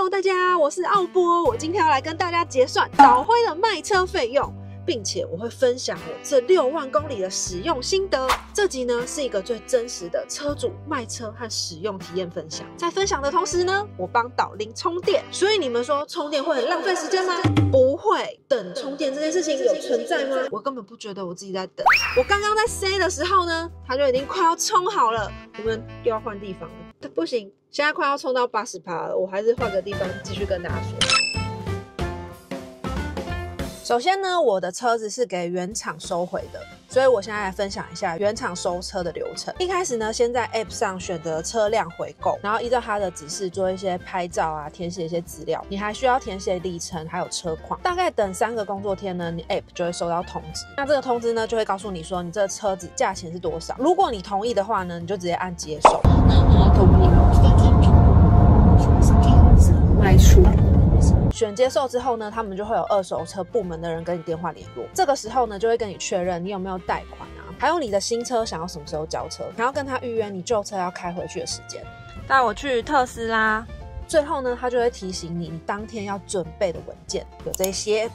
Hello， 大家，我是奥波，我今天要来跟大家结算导辉的卖车费用，并且我会分享我这6万公里的使用心得。这集呢是一个最真实的车主卖车和使用体验分享。在分享的同时呢，我帮导林充电，所以你们说充电会很浪费时间吗？不会。等充电这件事情有存在吗？我根本不觉得我自己在等。我刚刚在塞的时候呢，它就已经快要充好了，我们又要换地方了。不行，现在快要充到80%了，我还是换个地方继续跟大家说。首先呢，我的车子是给原厂收回的，所以我现在来分享一下原厂收车的流程。一开始呢，先在 App 上选择车辆回购，然后依照它的指示做一些拍照啊，填写一些资料。你还需要填写里程还有车况。大概等3个工作天呢，你 App 就会收到通知。那这个通知呢，就会告诉你说你这个车子价钱是多少。如果你同意的话呢，你就直接按接收。我同意了，卖出。选接受之后呢，他们就会有二手车部门的人跟你电话联络。这个时候呢，就会跟你确认你有没有贷款啊，还有你的新车想要什么时候交车，还要跟他预约你旧车要开回去的时间。带我去特斯拉。最后呢，他就会提醒你当天要准备的文件有这些。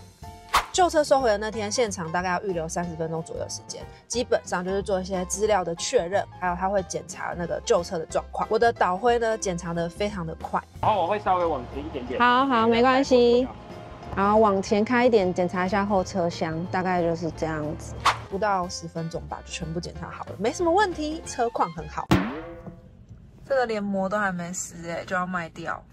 旧车收回的那天，现场大概要预留30分钟左右的时间，基本上就是做一些资料的确认，还有他会检查那个旧车的状况。我的导辉呢，检查的非常的快。然后我会稍微往前一点点。好，没关系。然后往前开一点，检查一下后车厢，大概就是这样子。不到10分钟吧，就全部检查好了，没什么问题，车况很好。这个连膜都还没撕就要卖掉。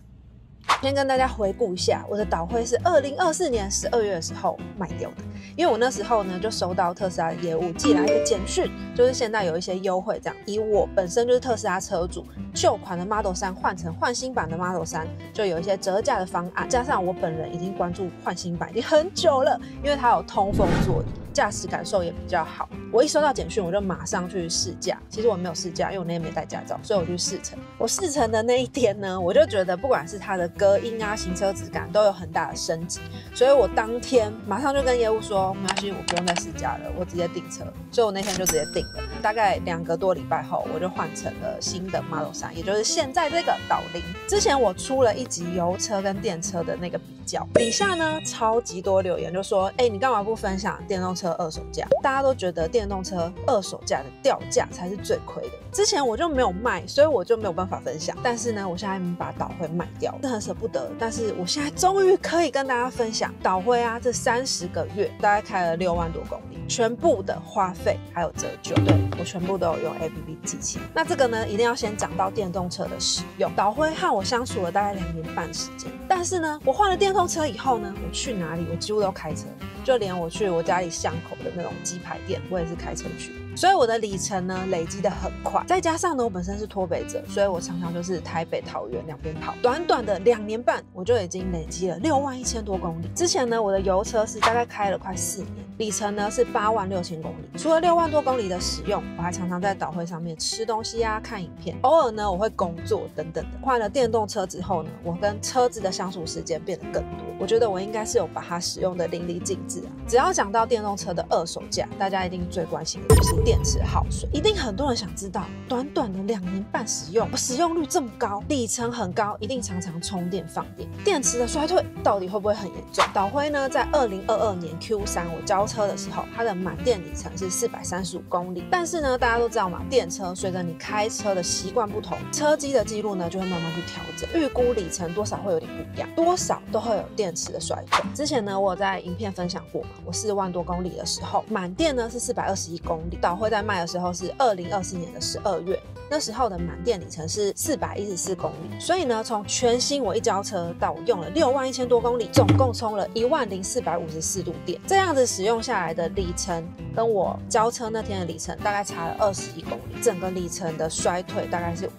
先跟大家回顾一下，我的导辉是2024年12月的时候卖掉的，因为我那时候呢就收到特斯拉的业务寄来一个简讯，就是现在有一些优惠这样。以我本身就是特斯拉车主，旧款的 Model 3换成换新版的 Model 3，就有一些折价的方案。加上我本人已经关注换新版已经很久了，因为它有通风座椅，驾驶感受也比较好。我一收到简讯，我就马上去试驾。其实我没有试驾，因为我那天没带驾照，所以我去试乘。我试乘的那一天呢，我就觉得不管是它的隔音啊、行车质感都有很大的升级，所以我当天马上就跟业务说，没关系，我不用再试驾了，我直接订车。所以我那天就直接订了。大概2个多礼拜后，我就换成了新的 Model 3，也就是现在这个导林。之前我出了一集油车跟电车的那个比较，底下呢超级多留言就说，你干嘛不分享电动车二手价？大家都觉得电动车二手价的掉价才是最亏的。之前我就没有卖，所以我就没有办法分享。但是呢，我现在把导辉卖掉，是很舍不得。但是我现在终于可以跟大家分享，导辉啊，这30个月大概开了6万多公里，全部的花费还有折旧，对我全部都有用 APP 记起来。那这个呢，一定要先讲到电动车的使用。导辉和我相处了大概2年半时间，但是呢，我换了电动车以后呢，我去哪里我几乎都开车，就连我去我家里巷口的那种鸡排店，我也是开车去。所以我的里程呢累积的很快，再加上呢我本身是脱北者，所以我常常就是台北、桃园两边跑。短短的2年半，我就已经累积了6万1000多公里。之前呢我的油车是大概开了快4年，里程呢是8万6000公里。除了6万多公里的使用，我还常常在导辉上面吃东西啊、看影片，偶尔呢我会工作等等的。换了电动车之后呢，我跟车子的相处时间变得更多。我觉得我应该是有把它使用的淋漓尽致啊。只要讲到电动车的二手价，大家一定最关心的就是电池耗损。一定很多人想知道，短短的2年半使用，使用率这么高，里程很高，一定常常充电放电，电池的衰退到底会不会很严重？导辉呢，在2022年 Q3 我交车的时候，它的满电里程是435公里。但是呢，大家都知道嘛，电车随着你开车的习惯不同，车机的记录呢就会慢慢去调整，预估里程多少会有点不一样，多少都会有电池的衰退。之前呢，我有在影片分享过嘛，我4万多公里的时候，满电呢是421公里，导辉在卖的时候是2024年的12月，那时候的满电里程是414公里。所以呢，从全新我一交车到我用了6万1000多公里，总共充了10454度电。这样子使用下来的里程，跟我交车那天的里程大概差了21公里，整个里程的衰退大概是5%。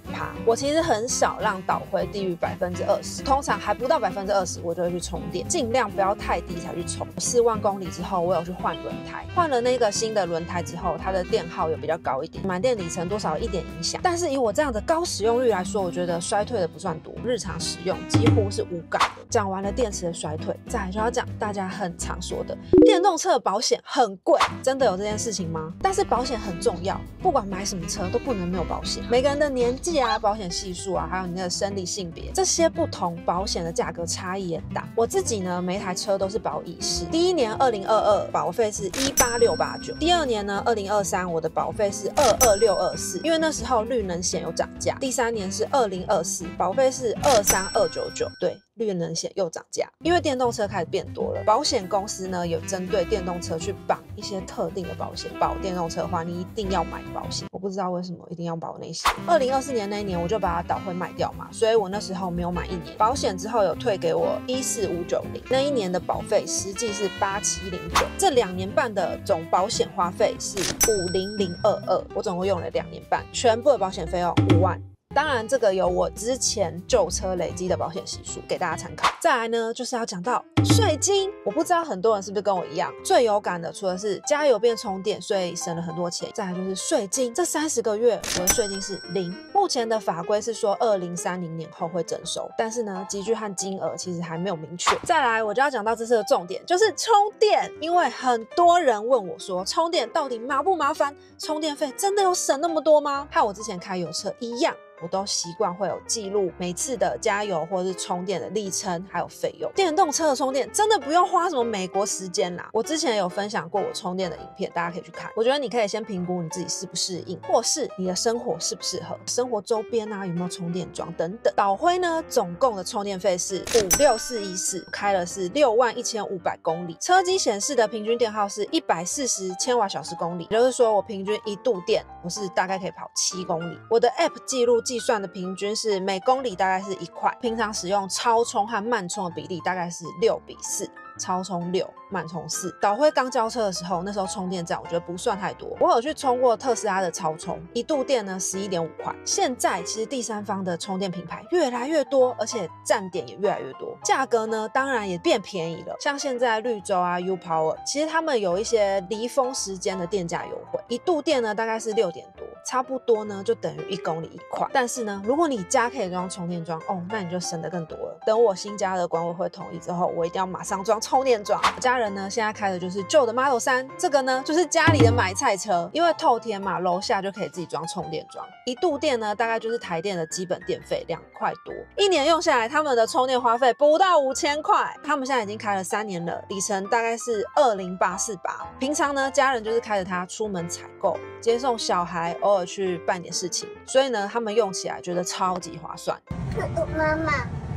我其实很少让导辉低于20%，通常还不到20%，我就会去充电，尽量不要太低才去充。4万公里之后，我有去换轮胎，换了那个新的轮胎之后，它的电耗有比较高一点，满电里程多少有一点影响。但是以我这样的高使用率来说，我觉得衰退的不算多，日常使用几乎是无感的。讲完了电池的衰退，再来就要讲大家很常说的电动车的保险很贵，真的有这件事情吗？但是保险很重要，不管买什么车都不能没有保险。每个人的年纪啊、保险系数啊，还有你的生理性别，这些不同，保险的价格差异也大。我自己呢，每一台车都是保乙式，第一年2022保费是18689，第二年呢2023我的保费是22624，因为那时候绿能险有涨价。第三年是2024，保费是23299，对。绿能险又涨价，因为电动车开始变多了，保险公司呢有针对电动车去绑一些特定的保险。保电动车的话，你一定要买保险，我不知道为什么一定要保那些。2024年那一年我就把它倒会卖掉嘛，所以我那时候没有买一年保险，之后有退给我14590，那一年的保费实际是8709，这2年半的总保险花费是50022，我总共用了2年半，全部的保险费用5万。当然，这个有我之前旧车累积的保险系数给大家参考。再来呢，就是要讲到税金。我不知道很多人是不是跟我一样，最有感的除了是加油变充电，所以省了很多钱。再来就是税金，这30个月我的税金是0。目前的法规是说2030年后会征收，但是呢，集聚和金额其实还没有明确。再来，我就要讲到这次的重点，就是充电。因为很多人问我说，充电到底麻不麻烦？充电费真的有省那么多吗？和我之前开油车一样。我都习惯会有记录每次的加油或是充电的里程还有费用。电动车的充电真的不用花什么美国时间啦，我之前有分享过我充电的影片，大家可以去看。我觉得你可以先评估你自己适不适应，或是你的生活适不适合，生活周边啊有没有充电桩等等。导灰呢总共的充电费是56414，开了是61500公里，车机显示的平均电耗是140千瓦小时公里，也就是说我平均1度电我是大概可以跑7公里。我的 App 记录计算的平均是每公里大概是1块，平常使用超充和慢充的比例大概是6:4。超充6，慢充4。导灰刚交车的时候，那时候充电站我觉得不算太多。我有去充过特斯拉的超充，1度电呢11.5块。现在其实第三方的充电品牌越来越多，而且站点也越来越多，价格呢当然也变便宜了。像现在绿洲啊 U Power， 其实他们有一些离峰时间的电价优惠，1度电呢大概是6点多，差不多呢就等于1公里1块。但是呢，如果你家可以装充电桩哦，那你就省得更多了。等我新家的管委会同意之后，我一定要马上装充电桩。我家人呢现在开的就是旧的 Model 3，这个呢就是家里的买菜车，因为透天嘛，楼下就可以自己装充电桩。1度电呢大概就是台电的基本电费2块多，1年用下来他们的充电花费不到5000块。他们现在已经开了3年了，里程大概是20848。平常呢家人就是开着它出门采购、接送小孩，偶尔去办点事情，所以呢他们用起来觉得超级划算。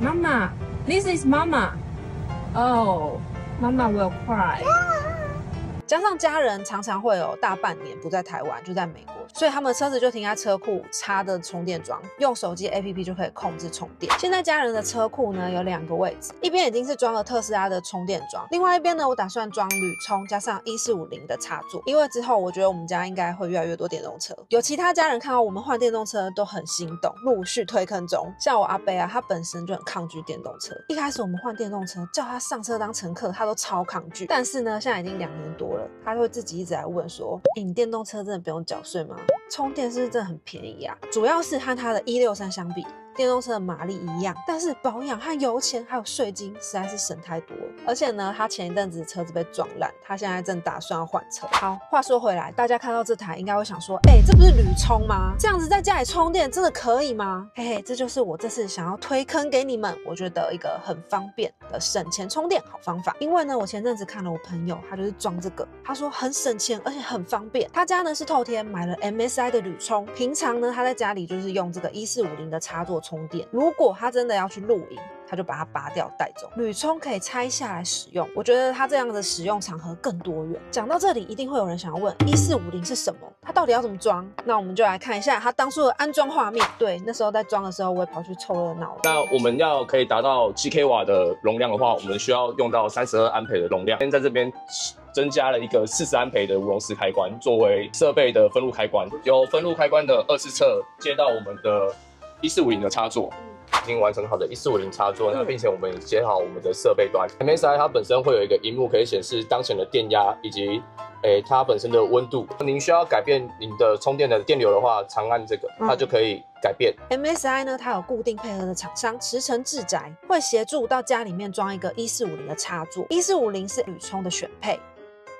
妈妈 This is Mama. Oh, Mama will cry. 加上家人常常会有大半年不在台湾，就在美国，所以他们车子就停在车库插的充电桩，用手机 APP 就可以控制充电。现在家人的车库呢有2个位置，一边已经是装了特斯拉的充电桩，另外一边呢我打算装铝充加上1450的插座，因为之后我觉得我们家应该会越来越多电动车。有其他家人看到我们换电动车都很心动，陆续推坑中。像我阿伯啊，他本身就很抗拒电动车，一开始我们换电动车叫他上车当乘客，他都超抗拒。但是呢，现在已经2年多了，他会自己一直来问说，你电动车真的不用缴税吗？充电是不是真的很便宜啊？主要是和他的163相比，电动车的马力一样，但是保养和油钱还有税金实在是省太多了。而且呢，他前一阵子车子被撞烂，他现在正打算要换车。好，话说回来，大家看到这台应该会想说，这不是铝充吗？这样子在家里充电真的可以吗？嘿嘿，这就是我这次想要推坑给你们，我觉得一个很方便的省钱充电好方法。因为呢，我前阵子看了我朋友，他就是装这个，他说很省钱而且很方便。他家呢是透天买了 MSI 的铝充，平常呢他在家里就是用这个1450的插座充电。如果他真的要去露营，他就把它拔掉带走。铝充可以拆下来使用，我觉得它这样的使用场合更多元。讲到这里，一定会有人想要问1450是什么？它到底要怎么装？那我们就来看一下它当初的安装画面。对，那时候在装的时候，我也跑去凑热闹了。那我们要可以达到7k 瓦的容量的话，我们需要用到32安培的容量。先在这边增加了一个40安培的无熔丝开关，作为设备的分路开关。由分路开关的2次侧接到我们的1450的插座。已经完成好的1450插座，那并且我们也接好我们的设备端。MSI 它本身会有一个萤幕可以显示当前的电压以及它本身的温度。您需要改变您的充电的电流的话，长按这个，它就可以改变。MSI 呢，它有固定配合的厂商，驰骋智宅会协助到家里面装一个1450的插座，1450是铝充的选配。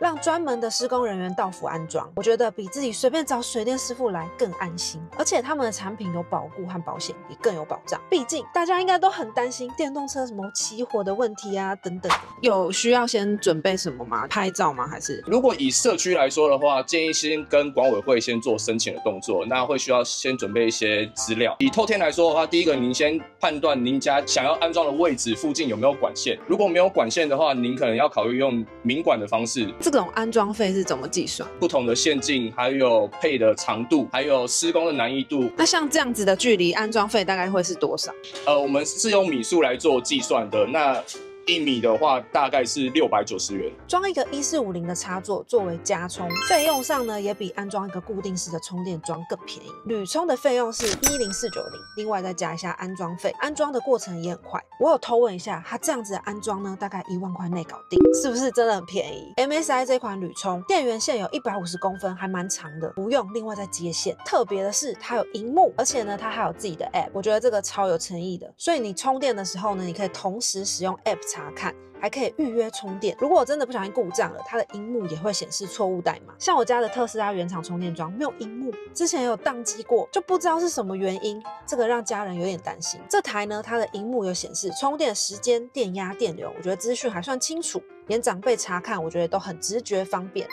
让专门的施工人员到府安装，我觉得比自己随便找水电师傅来更安心，而且他们的产品有保固和保险，也更有保障。毕竟大家应该都很担心电动车什么起火的问题啊等等。有需要先准备什么吗？拍照吗？还是如果以社区来说的话，建议先跟管委会先做申请的动作，那会需要先准备一些资料。以透天来说的话，第一个您先判断您家想要安装的位置附近有没有管线，如果没有管线的话，您可能要考虑用明管的方式。这种安装费是怎么计算？不同的线径，还有配的长度，还有施工的难易度。那像这样子的距离，安装费大概会是多少？我们是用米数来做计算的。那1米的话大概是690元。装一个1450的插座作为加充，费用上呢也比安装一个固定式的充电桩更便宜。铝充的费用是10490，另外再加一下安装费，安装的过程也很快。我有偷问一下，它这样子的安装呢，大概1万块内搞定，是不是真的很便宜 ？MSI 这款铝充电源线有150公分，还蛮长的，不用另外再接线。特别的是它有萤幕，而且呢它还有自己的 App， 我觉得这个超有诚意的。所以你充电的时候呢，你可以同时使用 App 查看，还可以预约充电。如果我真的不小心故障了，它的萤幕也会显示错误代码。像我家的特斯拉原厂充电桩没有萤幕，之前也有宕机过，就不知道是什么原因，这个让家人有点担心。这台呢，它的萤幕有显示充电时间、电压、电流，我觉得资讯还算清楚，连长辈查看我觉得都很直觉方便。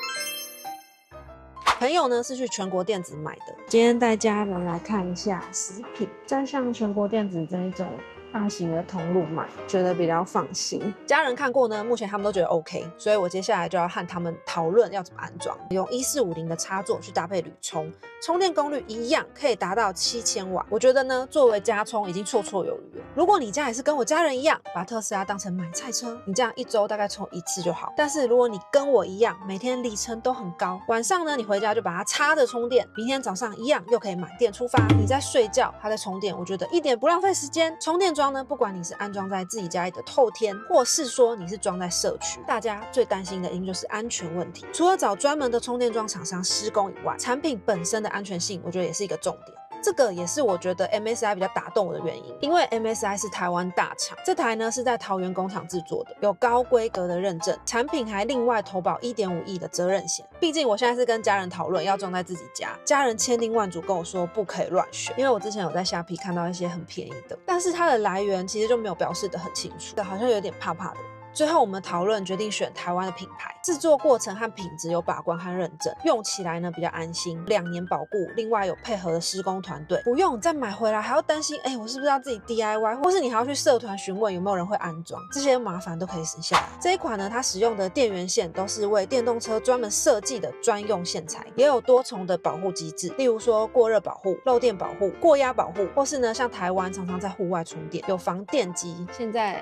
朋友呢是去全国电子买的，今天带家人来看一下食品，再像全国电子这一种大型的通路买，觉得比较放心。家人看过呢，目前他们都觉得 OK， 所以我接下来就要和他们讨论要怎么安装。用1450的插座去搭配铝充，充电功率一样可以达到7000瓦。我觉得呢，作为加充已经绰绰有余了。如果你家也是跟我家人一样，把特斯拉当成买菜车，你这样1周大概充1次就好。但是如果你跟我一样，每天里程都很高，晚上呢你回家就把它插着充电，明天早上一样又可以满电出发。你在睡觉，它在充电，我觉得一点不浪费时间。充电桩呢，不管你是安装在自己家里的透天，或是说你是装在社区，大家最担心的应就是安全问题。除了找专门的充电桩厂商施工以外，产品本身的安全性，我觉得也是一个重点。这个也是我觉得 MSI 比较打动我的原因，因为 MSI 是台湾大厂，这台呢是在桃园工厂制作的，有高规格的认证，产品还另外投保1.5亿的责任险。毕竟我现在是跟家人讨论要装在自己家，家人千叮万嘱跟我说不可以乱选，因为我之前有在虾皮看到一些很便宜的，但是它的来源其实就没有表示得很清楚，好像有点怕怕的。最后我们讨论决定选台湾的品牌，制作过程和品质有把关和认证，用起来呢比较安心，2年保固，另外有配合的施工团队，不用再买回来还要担心，我是不是要自己 DIY， 或是你还要去社团询问有没有人会安装，这些麻烦都可以省下来。这一款呢，它使用的电源线都是为电动车专门设计的专用线材，也有多重的保护机制，例如说过热保护、漏电保护、过压保护，或是呢像台湾常常在户外充电，有防电机。现在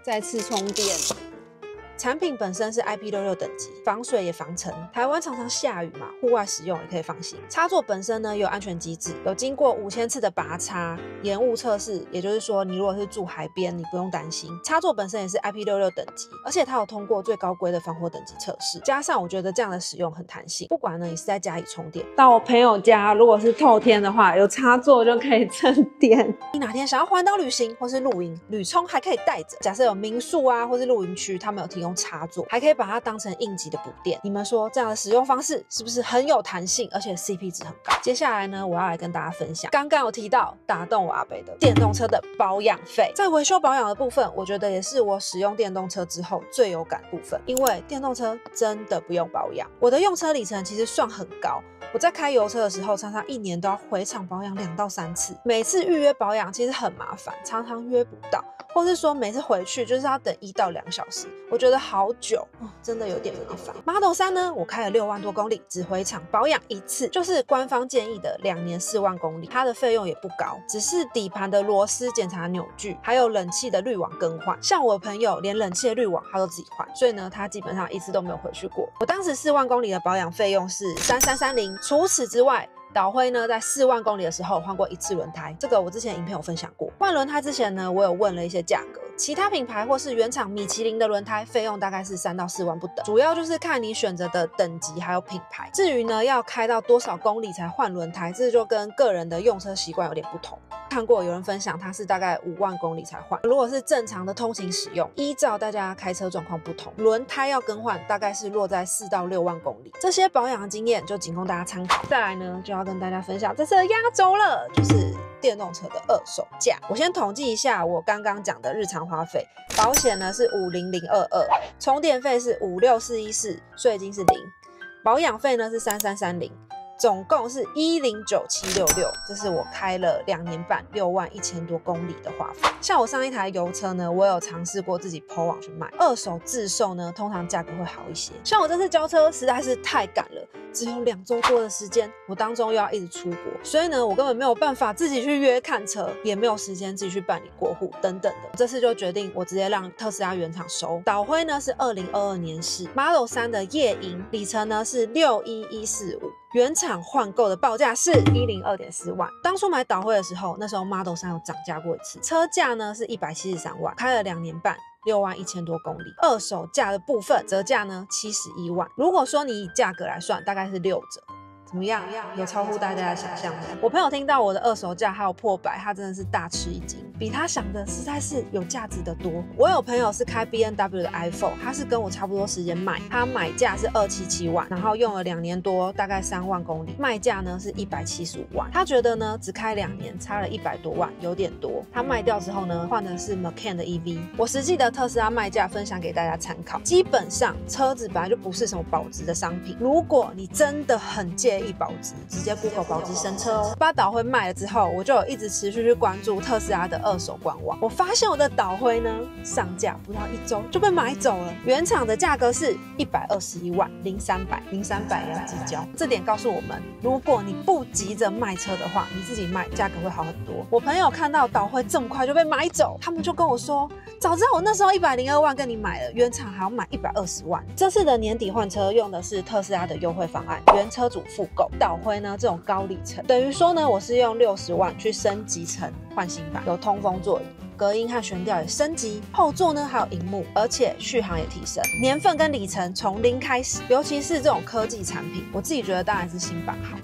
再次充电。产品本身是 IP66等级，防水也防尘。台湾常常下雨嘛，户外使用也可以放心。插座本身呢也有安全机制，有经过5000次的拔插、延误测试，也就是说你如果是住海边，你不用担心。插座本身也是 IP66等级，而且它有通过最高规的防火等级测试。加上我觉得这样的使用很弹性，不管呢你是在家里充电，到我朋友家如果是透天的话，有插座就可以蹭电。你哪天想要环岛旅行或是露营，铝充还可以带着。假设有民宿啊或是露营区，他们有提供插座，还可以把它当成应急的补电。你们说这样的使用方式是不是很有弹性，而且 CP 值很高？接下来呢，我要来跟大家分享刚刚有提到打动我阿北的电动车的保养费。在维修保养的部分，我觉得也是我使用电动车之后最有感的部分，因为电动车真的不用保养。我的用车里程其实算很高，我在开油车的时候，常常1年都要回厂保养2到3次，每次预约保养其实很麻烦，常常约不到，或是说每次回去就是要等1到2小时，我觉得好久，真的有点烦。Model 3呢，我开了6万多公里，只回厂保养1次，就是官方建议的2年4万公里，它的费用也不高，只是底盘的螺丝检查扭矩，还有冷气的滤网更换。像我朋友连冷气的滤网他都自己换，所以呢，他基本上1次都没有回去过。我当时4万公里的保养费用是3330，除此之外导辉呢在4万公里的时候换过1次轮胎，这个我之前影片有分享过。换轮胎之前呢，我有问了一些价格。其他品牌或是原厂米其林的轮胎费用大概是3到4万不等，主要就是看你选择的等级还有品牌。至于呢要开到多少公里才换轮胎，这就跟个人的用车习惯有点不同。看过有人分享他是大概5万公里才换，如果是正常的通勤使用，依照大家开车状况不同，轮胎要更换大概是落在4到6万公里。这些保养的经验就仅供大家参考。再来呢就要跟大家分享这次的压轴了，就是电动车的二手价。我先统计一下我刚刚讲的日常花费，保险呢是50022，充电费是56414，税金是0，保养费呢是3330，总共是109766，这是我开了2年半6万1000多公里的花费。像我上一台油车呢，我有尝试过自己 po 网去卖，二手自售呢，通常价格会好一些。像我这次交车实在是太赶了，只有2周多的时间，我当中又要一直出国，所以呢，我根本没有办法自己去约看车，也没有时间自己去办理过户等等的。这次就决定我直接让特斯拉原厂收。导辉呢是2022年式 Model 3的夜营，里程呢是61145。原厂换购的报价是102.4万。当初买导辉的时候，那时候 Model 3有涨价过一次，车价呢是173万，开了2年半。6万1000多公里，二手价的部分折价呢71万。如果说你以价格来算，大概是6折。怎么样？有超乎大家的想象吗？我朋友听到我的二手价还有破百，他真的是大吃一惊，比他想的实在是有价值的多。我有朋友是开 BMW 的 iPhone， 他是跟我差不多时间买，他买价是277万，然后用了2年多，大概3万公里，卖价呢是175万。他觉得呢，只开2年，差了100多万，有点多。他卖掉之后呢，换的是 Macan 的 EV。我实际的特斯拉卖价分享给大家参考。基本上车子本来就不是什么保值的商品，如果你真的很介意保值，直接 Google 保值神车哦。把导辉卖了之后，我就有一直持续去关注特斯拉的二手官网。我发现我的导辉呢，上架不到1周就被买走了。原厂的价格是121万，0300也要计较。这点告诉我们，如果你不急着卖车的话，你自己卖价格会好很多。我朋友看到导辉这么快就被买走，他们就跟我说，早知道我那时候102万跟你买了，原厂还要买120万。这次的年底换车用的是特斯拉的优惠方案，原车主复购。导辉呢这种高里程，等于说呢我是用60万去升级成换新版，有通风座椅，隔音和悬吊也升级，后座呢还有萤幕，而且续航也提升，年份跟里程从0开始。尤其是这种科技产品，我自己觉得当然是新版好。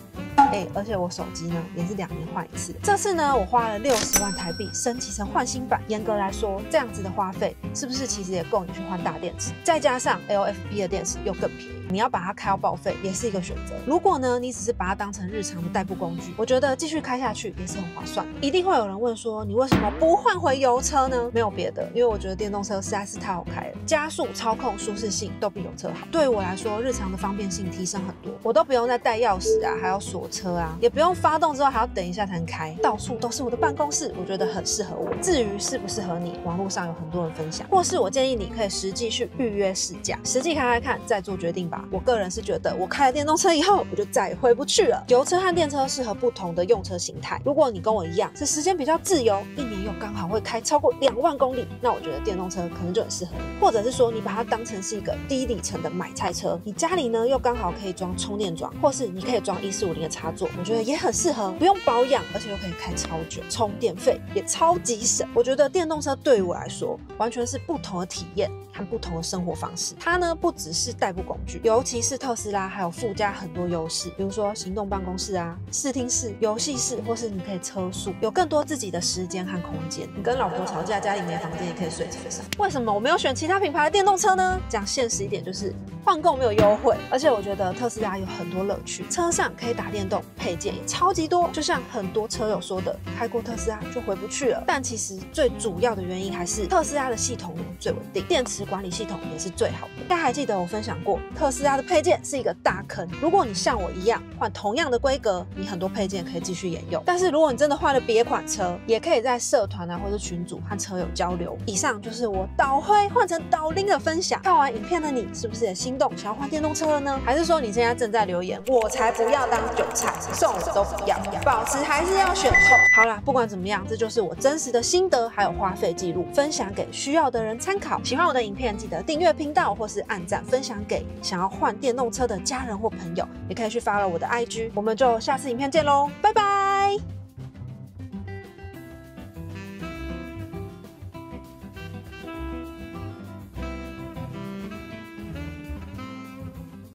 而且我手机呢也是2年换1次。这次呢我花了60万台币升级成换新版，严格来说这样子的花费是不是其实也够你去换大电池？再加上 LFP 的电池又更便宜，你要把它开到报废也是一个选择。如果呢你只是把它当成日常的代步工具，我觉得继续开下去也是很划算的。一定会有人问说，你为什么不换回油车呢？没有别的，因为我觉得电动车实在是太好开了，加速、操控、舒适性都比油车好。对于我来说，日常的方便性提升很多，我都不用再带钥匙啊，还要锁车啊，也不用发动之后还要等一下才能开，到处都是我的办公室，我觉得很适合我。至于适不适合你，网络上有很多人分享，或是我建议你可以实际去预约试驾，实际开看再做决定吧。我个人是觉得，我开了电动车以后，我就再也回不去了。油车和电车适合不同的用车形态。如果你跟我一样是时间比较自由，1年又刚好会开超过2万公里，那我觉得电动车可能就很适合你。或者是说，你把它当成是一个低里程的买菜车，你家里呢又刚好可以装充电桩，或是你可以装1450的插座，我觉得也很适合，不用保养，而且又可以开超久，充电费也超级省。我觉得电动车对于我来说，完全是不同的体验和不同的生活方式。它呢不只是代步工具，尤其是特斯拉还有附加很多优势，比如说行动办公室啊、视听室、游戏室，或是你可以车速，有更多自己的时间和空间。你跟老婆吵架，家里没房间也可以睡车上。为什么我没有选其他品牌的电动车呢？讲现实一点，就是换购没有优惠，而且我觉得特斯拉有很多乐趣，车上可以打电动，配件也超级多。就像很多车友说的，开过特斯拉就回不去了。但其实最主要的原因还是特斯拉的系统最稳定，电池管理系统也是最好的。大家还记得我分享过，特斯拉的配件是一个大坑。如果你像我一样换同样的规格，你很多配件可以继续沿用。但是如果你真的换了别款车，也可以在社团啊或者群组和车友交流。以上就是我导辉换成导铃的分享。看完影片的你，是不是也心心动，想要换电动车了呢？还是说你现在正在留言，我才不要当韭菜，送我都不要，保持还是要选后。好啦，不管怎么样，这就是我真实的心得还有花费记录，分享给需要的人参考。喜欢我的影片，记得订阅频道或是按赞分享给想要换电动车的家人或朋友，也可以去follow我的 IG。我们就下次影片见喽，拜拜。